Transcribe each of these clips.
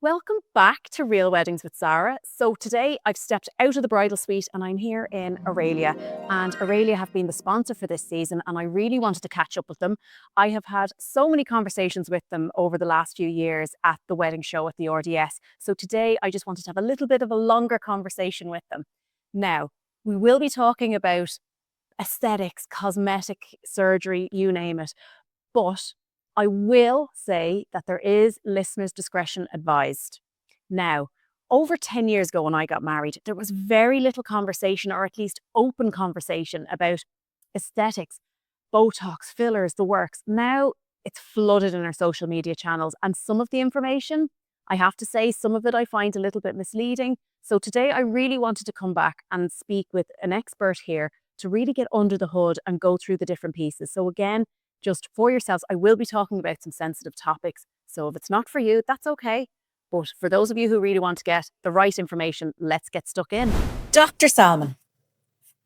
Welcome back to Real Weddings with Sara. So today I've stepped out of the bridal suite and I'm here in Auralia. And Auralia have been the sponsor for this season and I really wanted to catch up with them. I have had so many conversations with them over the last few years at the wedding show at the RDS. So today I just wanted to have a little bit of a longer conversation with them. Now, we will be talking about aesthetics, cosmetic surgery, you name it. But I will say that there is listeners' discretion advised. Now, over 10 years ago when I got married, there was very little conversation, or at least open conversation, about aesthetics, Botox, fillers, the works. Now it's flooded in our social media channels, and some of the information, I have to say, some of it I find a little bit misleading. So today I really wanted to come back and speak with an expert here to really get under the hood and go through the different pieces. So again, just for yourselves, I will be talking about some sensitive topics. So if it's not for you, that's okay. But for those of you who really want to get the right information, let's get stuck in. Dr. Salman,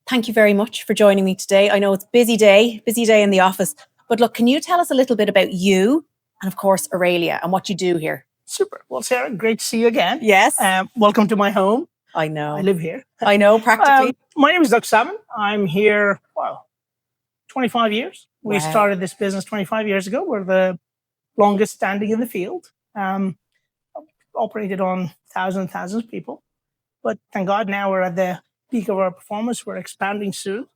thank you very much for joining me today. I know it's busy day in the office. But look, can you tell us a little bit about you and, of course, Auralia and what you do here? Super. Well, Sarah, great to see you again. Yes. Welcome to my home. I know. I live here. I know, practically. My name is Dr. Salman. I'm here, 25 years. We Wow. started this business 25 years ago. We're the longest standing in the field. Operated on thousands of people. But thank God now we're at the peak of our performance. We're expanding soon.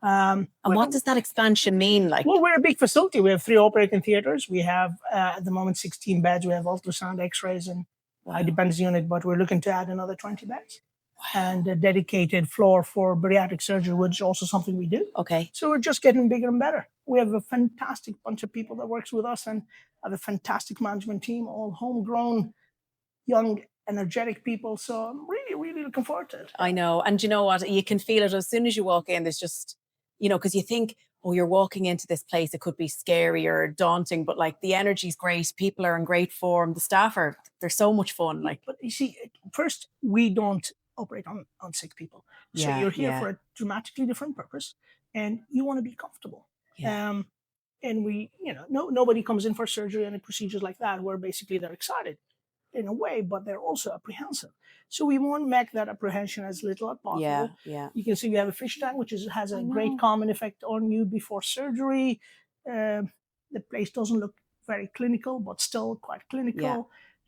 And what does that expansion mean? Well, we're a big facility. We have 3 operating theaters. We have, at the moment, 16 beds. We have ultrasound, x-rays, and high dependence unit, but we're looking to add another 20 beds. And a dedicated floor for bariatric surgery, which is also something we do. Okay. So we're just getting bigger and better. We have a fantastic bunch of people that works with us and have a fantastic management team, all homegrown, young, energetic people. So I'm really looking forward to it. I know. And you know what? You can feel it as soon as you walk in. There's just, because you think, oh, you're walking into this place. It could be scary or daunting, but the energy's great. People are in great form. The staff they're so much fun. But you see, first, we don't operate on sick people. So you're here for a dramatically different purpose and you want to be comfortable. Yeah. And we, nobody comes in for surgery and procedures like that where basically they're excited in a way, but they're also apprehensive. So we want to make that apprehension as little as possible. Yeah. You can see we have a fish tank, which has a great calming effect on you before surgery. The place doesn't look very clinical, but still quite clinical. Yeah.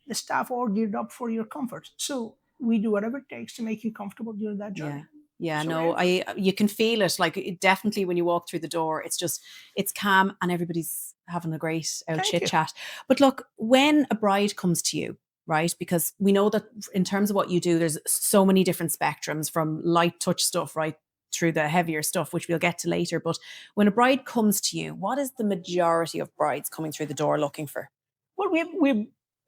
The staff are geared up for your comfort. So we do whatever it takes to make you comfortable during that journey. Yeah, So no, you can feel it. Definitely when you walk through the door, it's calm and everybody's having a great chit chat. But look, when a bride comes to you, right? Because we know that in terms of what you do, there's so many different spectrums from light touch stuff, right, through the heavier stuff, which we'll get to later. But when a bride comes to you, what is the majority of brides coming through the door looking for? Well,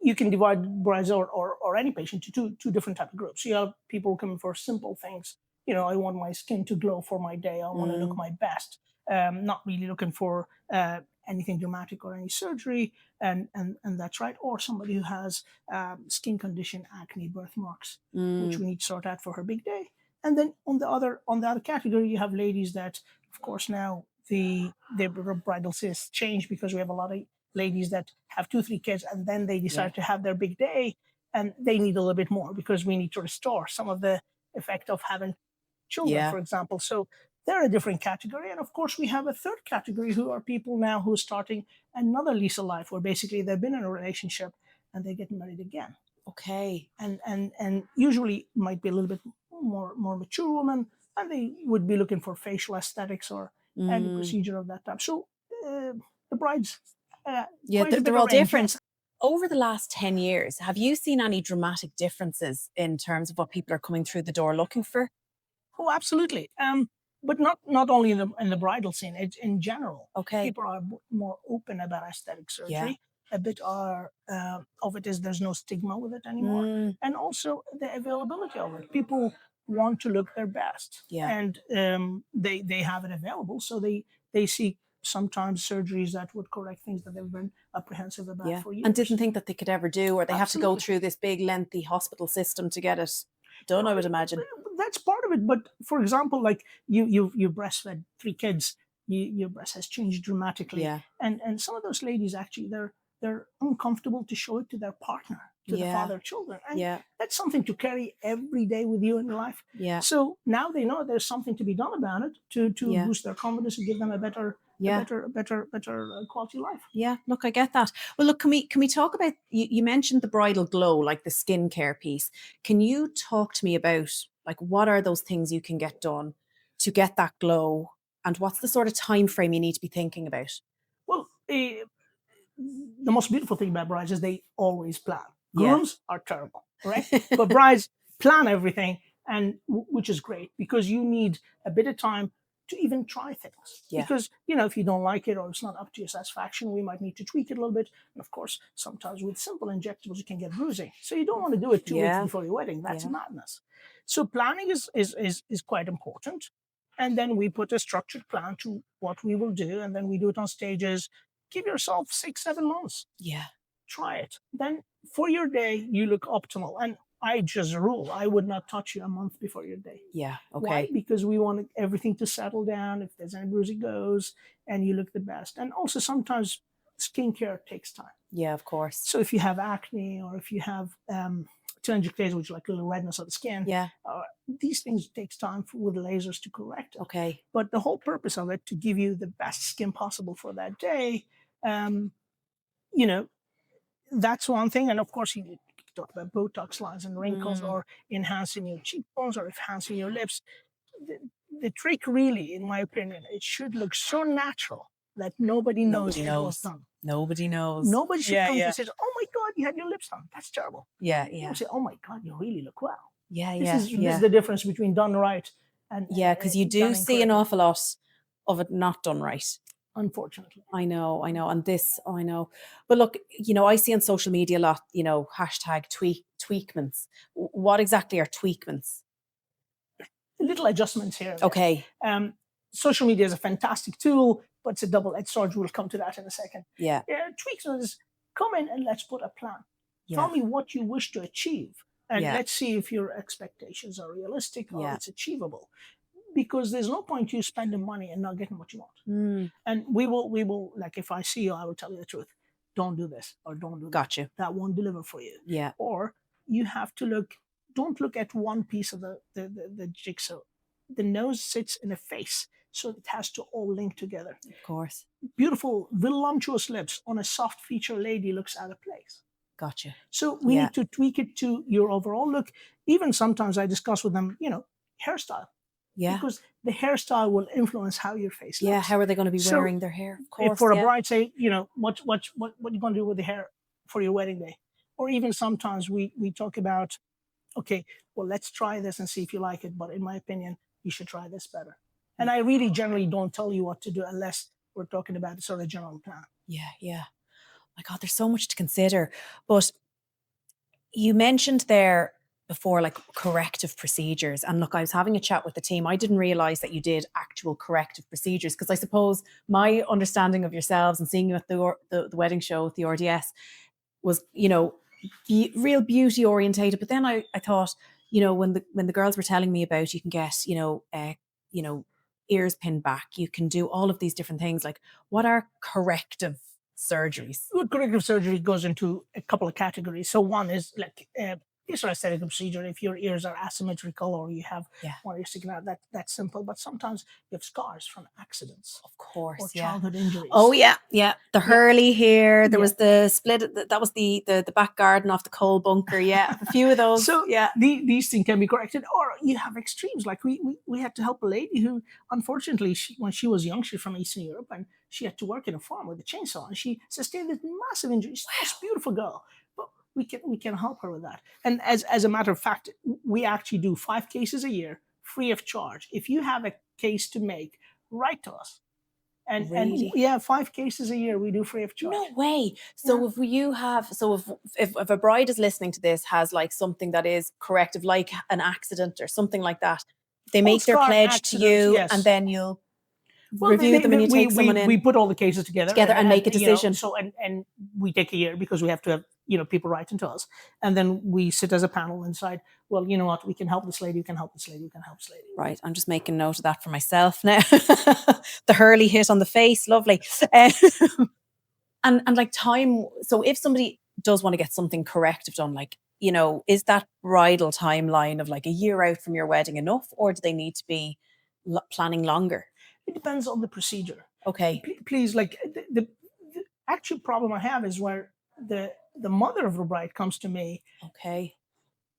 you can divide brides or any patient to two different type of groups. You have people coming for simple things. I want my skin to glow for my day. I want to look my best. Not really looking for anything dramatic or any surgery, and that's right. Or somebody who has skin condition, acne, birthmarks, which we need to sort out for her big day. And then on the other category, you have ladies that, of course, now their bridal cysts change because we have a lot of ladies that have 2-3 kids and then they decide to have their big day and they need a little bit more because we need to restore some of the effect of having children, for example. So they're a different category. And of course, we have a third category who are people now who are starting another lease of life where basically they've been in a relationship and they get married again. Okay. And usually might be a little bit more mature woman and they would be looking for facial aesthetics or any procedure of that type. So the brides... they're all different. Over the last 10 years, have you seen any dramatic differences in terms of what people are coming through the door looking for? Oh, absolutely. But not only in the bridal scene, it's in general. Okay. People are more open about aesthetic surgery. Yeah. A bit of it is there's no stigma with it anymore. And also the availability of it. People want to look their best. Yeah. And they have it available. So they see sometimes surgeries that would correct things that they've been apprehensive about for years. And didn't think that they could ever do, or they have to go through this big lengthy hospital system to get it done, I would imagine. That's part of it. But for example, like you breastfed 3 kids, your breast has changed dramatically. Yeah. And some of those ladies actually they're uncomfortable to show it to their partner, to the father of children. And that's something to carry every day with you in your life. So now they know there's something to be done about it to boost their confidence and give them a better quality life. Yeah, look, I get that. Well, look, can we talk about, you mentioned the bridal glow, like the skincare piece. Can you talk to me about, like, what are those things you can get done to get that glow, and what's the sort of time frame you need to be thinking about? Well, the most beautiful thing about brides is they always plan. Yeah. Grooms are terrible, right? But brides plan everything, and which is great, because you need a bit of time to even try things. Because, if you don't like it or it's not up to your satisfaction, we might need to tweak it a little bit. And of course, sometimes with simple injectables, you can get bruising. So you don't want to do it 2 weeks before your wedding. That's madness. So planning is quite important. And then we put a structured plan to what we will do, and then we do it on stages. Give yourself 6-7 months. Try it. Then for your day, you look optimal. And I just rule, I would not touch you a month before your day. Why? Because we want everything to settle down. If there's any bruising, goes, and you look the best. And also sometimes skincare takes time. Of course. So if you have acne, or if you have telangiectasia, which is like a little redness of the skin, these things takes time with lasers to correct it. But the whole purpose of it, to give you the best skin possible for that day, that's one thing. And of course, you talk about Botox lines and wrinkles, or enhancing your cheekbones, or enhancing your lips. The trick, really, in my opinion, it should look so natural that nobody knows it was done. Nobody knows. Nobody should come and say, "Oh my God, you had your lips done. That's terrible." You say, "Oh my God, you really look well." This is the difference between done right and because you do see an awful lot of it not done right. Unfortunately. I know. And this, I know. But look, I see on social media a lot, hashtag tweakments. What exactly are tweakments? Little adjustments here. Okay. Social media is a fantastic tool, but it's a double-edged sword. We'll come to that in a second. Tweaks is, come in and let's put a plan. Tell me what you wish to achieve, and let's see if your expectations are realistic or it's achievable. Because there's no point you spending money and not getting what you want. And we will, like, if I see you, I will tell you the truth. Don't do this, or don't do that. Gotcha. That won't deliver for you. Or you have to don't look at one piece of the jigsaw. The nose sits in a face, so it has to all link together. Of course. Beautiful, voluptuous lips on a soft feature lady looks out of place. Gotcha. So we need to tweak it to your overall look. Even sometimes I discuss with them, hairstyle. Because the hairstyle will influence how your face looks. How are they going to be wearing their hair? Of course. If for a bride, say, what are you going to do with the hair for your wedding day? Or even sometimes we talk about, okay, well, let's try this and see if you like it. But in my opinion, you should try this better. And I really generally don't tell you what to do unless we're talking about a sort of general plan. My God, there's so much to consider. But you mentioned there before, like, corrective procedures. And look, I was having a chat with the team. I didn't realize that you did actual corrective procedures, because I suppose my understanding of yourselves and seeing you at the wedding show at the RDS was, real beauty orientated. But then I thought, when the girls were telling me about, you can get, ears pinned back, you can do all of these different things. Like, what are corrective surgeries? Well, corrective surgery goes into a couple of categories. So one is like it's an aesthetic procedure. If your ears are asymmetrical, or you have one ear sticking out, that's simple. But sometimes you have scars from accidents, of course, or childhood injuries. Oh the Hurley here. There was the split. That was the back garden off the coal bunker. A few of those. So these things can be corrected. Or you have extremes. Like we had to help a lady who, unfortunately, when she was young, she's from Eastern Europe, and she had to work in a farm with a chainsaw, and she sustained this massive injury. She's this beautiful girl. We can help her with that. And as a matter of fact, we actually do 5 cases a year, free of charge. If you have a case to make, write to us. And 5 cases a year we do free of charge. No way. So if a bride is listening to this, has like something that is corrective, like an accident or something like that, they make their pledge to you, and then you'll review them, and you take someone in. We put all the cases together and make a decision. And we take a year, because we have to have people writing to us, and then we sit as a panel and decide, well, you know what, we can help this lady, we can help this lady, we can help this lady. Right, I'm just making note of that for myself now. The Hurley hit on the face, lovely. And like time, so if somebody does want to get something corrective done, like, you know, is that bridal timeline of like a year out from your wedding enough, or do they need to be planning longer? It depends on the procedure. Okay. Please, like the actual problem I have is where the mother of the bride comes to me Okay.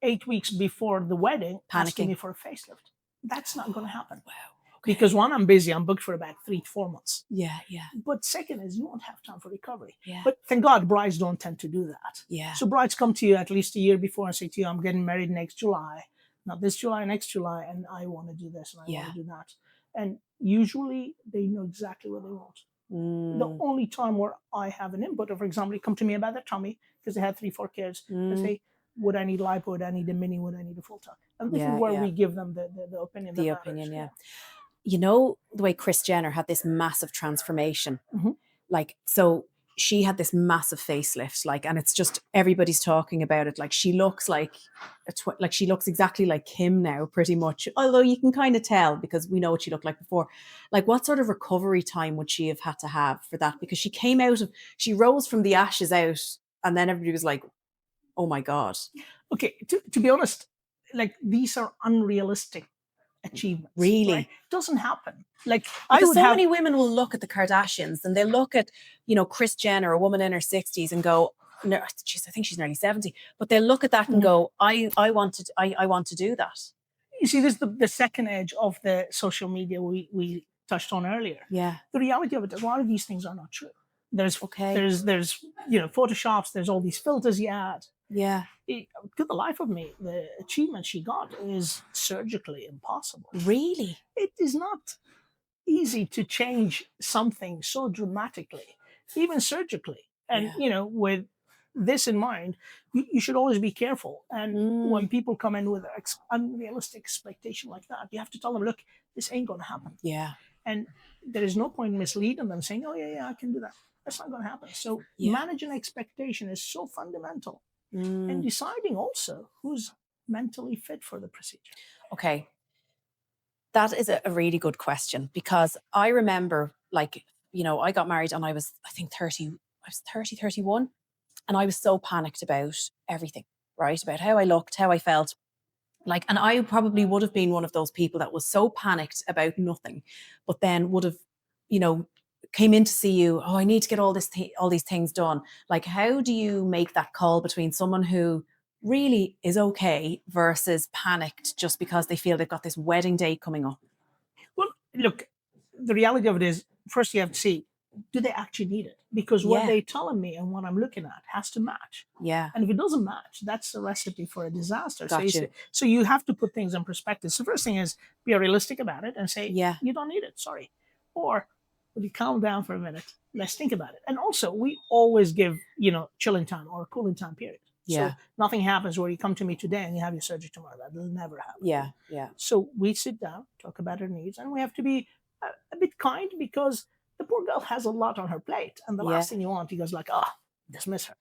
8 weeks before the wedding asking Panicking. me for a facelift. That's not going to happen. Wow. Okay. Because one, I'm busy. I'm booked for about 3 to 4 months. Yeah, yeah, But second is you won't have time for recovery. yeah, But thank God brides don't tend to do that. yeah, So brides come to you at least a year before and say to you, I'm getting married next July, not this July, next July, and I want to do this and I yeah. want to do that. And usually they know exactly what they want. The only time where I have an input, or for example, they come to me about their tummy because they had 3, 4 kids, and say, would I need lipo? Would I need a mini? Would I need a full tuck? And this is where we give them the opinion. The opinion, yeah. You know, the way Kris Jenner had this massive transformation, like, so she had this massive facelift, like, and it's just everybody's talking about it. Like, she looks like like she looks exactly like Kim now, pretty much. Although you can kind of tell because we know what she looked like before. Like, what sort of recovery time would she have had to have for that? Because she rose from the ashes out, and then everybody was like, "Oh my God." Okay, to be honest, like these are unrealistic achievements. Really? Right? Doesn't happen. Like because many women will look at the Kardashians and they look at, you know, Kris Jenner, a woman in her 60s, and go, no, geez, I think she's nearly 70. But they look at that and go, I want to do that. You see, this is the second edge of the social media we touched on earlier. Yeah. The reality of it, a lot of these things are not true. There's you know, photoshops, there's all these filters you add. Yeah. To the life of me, the achievement she got is surgically impossible. Really? It is not easy to change something so dramatically, even surgically. And, you know, with this in mind, you should always be careful. And when people come in with unrealistic expectation like that, you have to tell them, look, this ain't going to happen. Yeah. And there is no point in misleading them saying, oh, yeah, I can do that. That's not going to happen. So managing expectation is so fundamental. And deciding also who's mentally fit for the procedure. Okay. That is a really good question, because I remember, like, you know, I got married and I was 31, and I was so panicked about everything, right? About how I looked, how I felt. Like, and I probably would have been one of those people that was so panicked about nothing, but then would have, you know, came in to see you. Oh, I need to get all these things done. Like, how do you make that call between someone who really is okay versus panicked just because they feel they've got this wedding day coming up? Well, look, the reality of it is, first you have to see, do they actually need it? Because what they're telling me and what I'm looking at has to match. Yeah. And if it doesn't match, that's a recipe for a disaster. Gotcha. So you have to put things in perspective. So first thing is be realistic about it and say, you don't need it, sorry. Or if you calm down for a minute, let's think about it. And also, we always give, you know, chilling time or cooling time period. Yeah. So nothing happens where you come to me today and you have your surgery tomorrow. That will never happen. Yeah. Yeah. So we sit down, talk about her needs, and we have to be a bit kind because the poor girl has a lot on her plate. And the last thing you want, he goes like, dismiss her.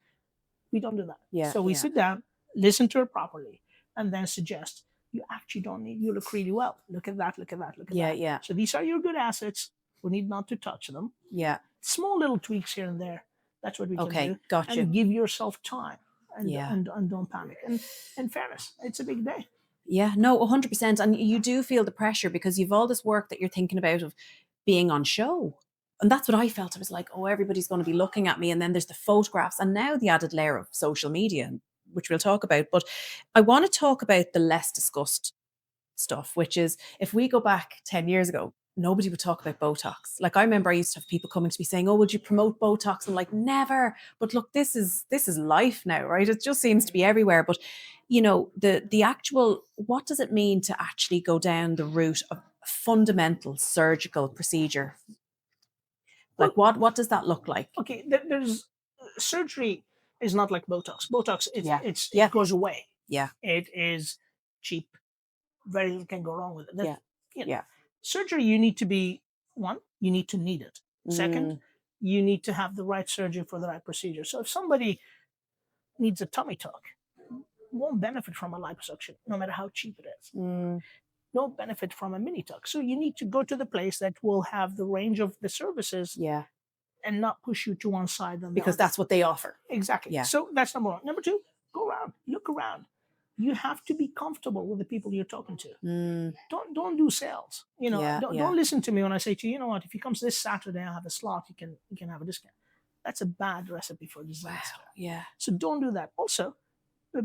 We don't do that. Yeah. So we sit down, listen to her properly, and then suggest, you actually don't need, you look really well. Look at that, look at that, look at that. Yeah. So these are your good assets. We need not to touch them. Yeah. Small little tweaks here and there. That's what we can do. Okay, gotcha. And give yourself time and don't panic. And in fairness, it's a big day. Yeah, no, 100%. And you do feel the pressure because you've all this work that you're thinking about of being on show. And that's what I felt. I was like, oh, everybody's going to be looking at me. And then there's the photographs and now the added layer of social media, which we'll talk about. But I want to talk about the less discussed stuff, which is, if we go back 10 years ago, nobody would talk about Botox. Like, I remember I used to have people coming to me saying, oh, would you promote Botox? I'm like, never. But look, this is life now, right? It just seems to be everywhere. But, you know, the actual, what does it mean to actually go down the route of a fundamental surgical procedure? Like, what does that look like? Okay, there's surgery is not like Botox. Botox, it goes away. Yeah. It is cheap. Very little can go wrong with it. Yeah. Surgery, you need to be, one, you need to need it. Second, you need to have the right surgery for the right procedure. So if somebody needs a tummy tuck, won't benefit from a liposuction, no matter how cheap it is. No benefit from a mini tuck. So you need to go to the place that will have the range of the services and not push you to one side than the Because other. that's what they offer. Exactly. Yeah. So that's number one. Number two, go around, look around. You have to be comfortable with the people you're talking to. Don't do sales. Don't listen to me when I say to you, you know what, if he comes this Saturday, I have a slot, you can have a discount. That's a bad recipe for disaster. Wow. Yeah. So don't do that. Also,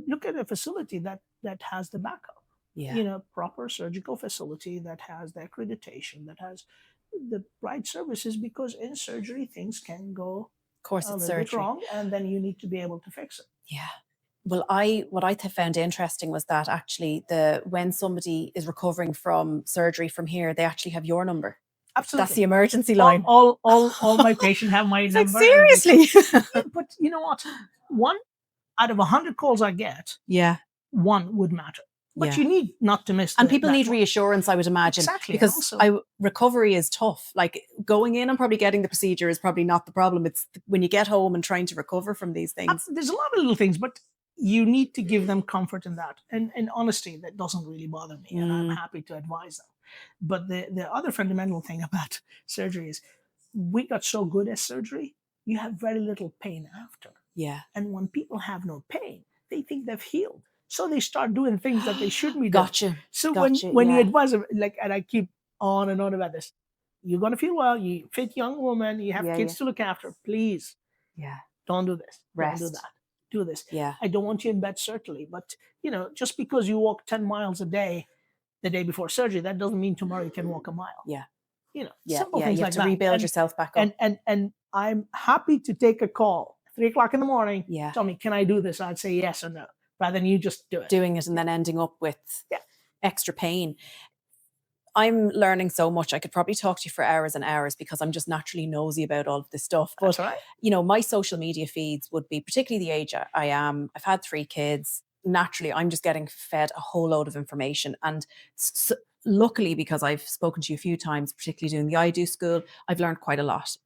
look at a facility that has the backup. Yeah. Proper surgical facility that has the accreditation, that has the right services, because in surgery things can go Of course, a it's little bit surgery. wrong, and then you need to be able to fix it. Yeah. Well, what I found interesting was that actually when somebody is recovering from surgery from here, they actually have your number. Absolutely. That's the emergency line. All my patients have my It's number. like, seriously? Yeah, but you know what? 1 out of 100 calls I get, Yeah. 1 would matter. But Yeah. you need not to miss. And people that need one. reassurance, I would imagine. Exactly. Because recovery is tough. Like going in and probably getting the procedure is probably not the problem. It's when you get home and trying to recover from these things. There's a lot of little things, but you need to give them comfort in that. And honestly, that doesn't really bother me. And I'm happy to advise them. But the other fundamental thing about surgery is we got so good at surgery, you have very little pain after. Yeah. And when people have no pain, they think they've healed. So they start doing things that they shouldn't be doing. Gotcha. So Gotcha, when you advise them, and I keep on and on about this, you're going to feel well, you fit young woman, you have kids to look after, please. Yeah. Don't do this. Rest. Don't do that. Do this. Yeah. I don't want you in bed, certainly. But, just because you walk 10 miles a day the day before surgery, that doesn't mean tomorrow you can walk a mile. Yeah. Simple things you like have to rebuild yourself back up. And I'm happy to take a call 3 o'clock in the morning. Yeah. Tell me, can I do this? I'd say yes or no, rather than you just do it. Doing it and then ending up with extra pain. I'm learning so much. I could probably talk to you for hours and hours because I'm just naturally nosy about all of this stuff. That's right. My social media feeds would be, particularly the age I am, I've had 3 kids. Naturally, I'm just getting fed a whole load of information. And luckily, because I've spoken to you a few times, particularly doing the I Do school, I've learned quite a lot.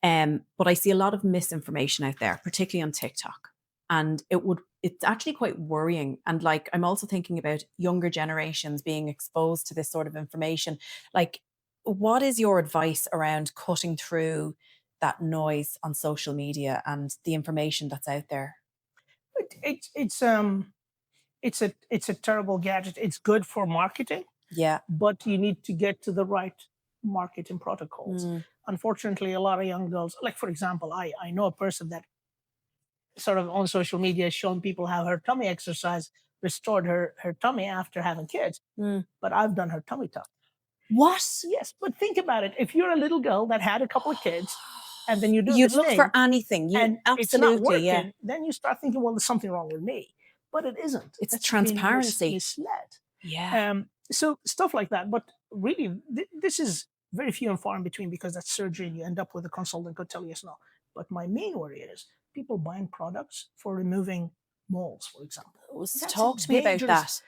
But I see a lot of misinformation out there, particularly on TikTok. And it's actually quite worrying. And like, I'm also thinking about younger generations being exposed to this sort of information. Like, what is your advice around cutting through that noise on social media and the information that's out there? It's a terrible gadget. It's good for marketing. Yeah. But you need to get to the right marketing protocols. Unfortunately, a lot of young girls, like for example, I know a person that sort of on social media has shown people how her tummy exercise restored her tummy after having kids. But I've done her tummy tuck. What? Yes, but think about it. If you're a little girl that had a couple of kids, and then you do You'd this look thing, for anything. and Absolutely, it's not working, then you start thinking, well, there's something wrong with me. But it isn't. It's That's transparency. being misled. Yeah. So stuff like that. But really, this is very few and far in between, because that's surgery and you end up with a consultant could tell you yes, no. But my main worry is people buying products for removing moles, for example. Talk to me about that.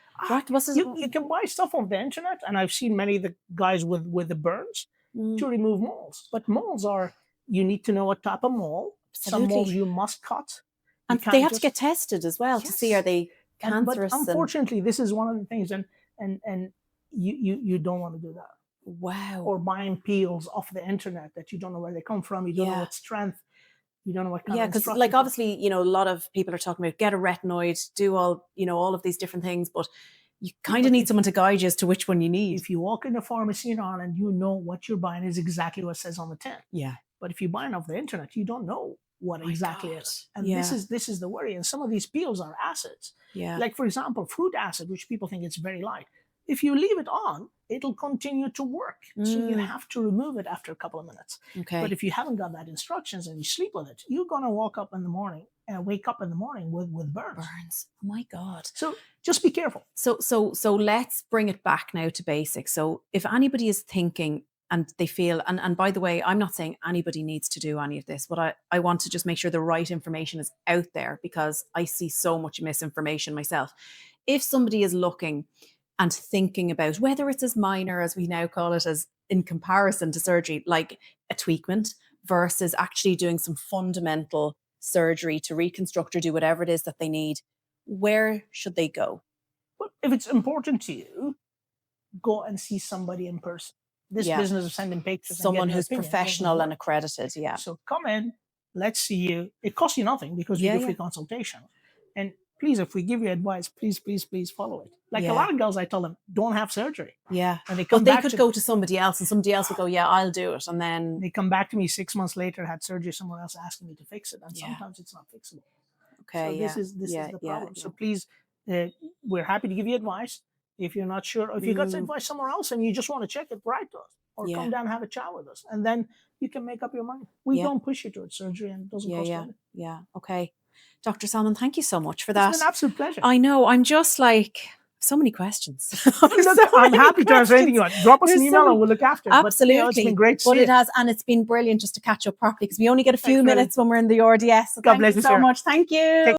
You can buy stuff on the internet, and I've seen many of the guys with the burns to remove moles. But moles you need to know what type of mole. Absolutely. Some moles you must cut. And they have to get tested as well to see, are they cancerous? But unfortunately, this is one of the things, and you don't want to do that. Wow. Or buying peels off the internet that you don't know where they come from. You don't know what strength. You don't know what kind of because like obviously, a lot of people are talking about get a retinoid, do all of these different things, but you kind of need someone to guide you as to which one you need. If you walk in a pharmacy in Ireland, you know what you're buying is exactly what says on the tin. Yeah. But if you're buying off the internet, you don't know what exactly it is. And this is the worry. And some of these peels are acids. Yeah. Like for example, fruit acid, which people think it's very light. If you leave it on, it'll continue to work. So you have to remove it after a couple of minutes. Okay. But if you haven't got that instructions and you sleep with it, you're gonna wake up in the morning with burns. Oh my God. So just be careful. So let's bring it back now to basics. So if anybody is thinking and they feel, and by the way, I'm not saying anybody needs to do any of this, but I want to just make sure the right information is out there, because I see so much misinformation myself. If somebody is looking and thinking about whether it's as minor as we now call it, as in comparison to surgery, like a tweakment, versus actually doing some fundamental surgery to reconstruct or do whatever it is that they need, where should they go? Well, if it's important to you, go and see somebody in person. this business of sending pictures. Someone and who's professional and accredited. Yeah. So come in, let's see you. It costs you nothing because we do free consultation. And please, if we give you advice, please follow it. Like a lot of girls, I tell them, don't have surgery. Yeah. And they come back could go to somebody else, and somebody else would go, yeah, I'll do it. And then they come back to me 6 months later, had surgery somewhere else, asking me to fix it. And sometimes it's not fixable. Okay. So this is the problem. So please, we're happy to give you advice. If you're not sure, if you got advice somewhere else and you just want to check it, write to us or come down and have a chat with us. And then you can make up your mind. We don't push you towards surgery, and it doesn't cost money. Yeah. Okay. Dr. Salman, thank you so much for that. It's been an absolute pleasure. I know. I'm just like, so many questions. I'm happy to answer anything you want. Drop us an email and we'll look after it. Absolutely. But, it's been great to see it has, and it's been brilliant just to catch up properly, because we only get a few minutes when we're in the RDS. So God bless you, so Sarah. much. Thank you.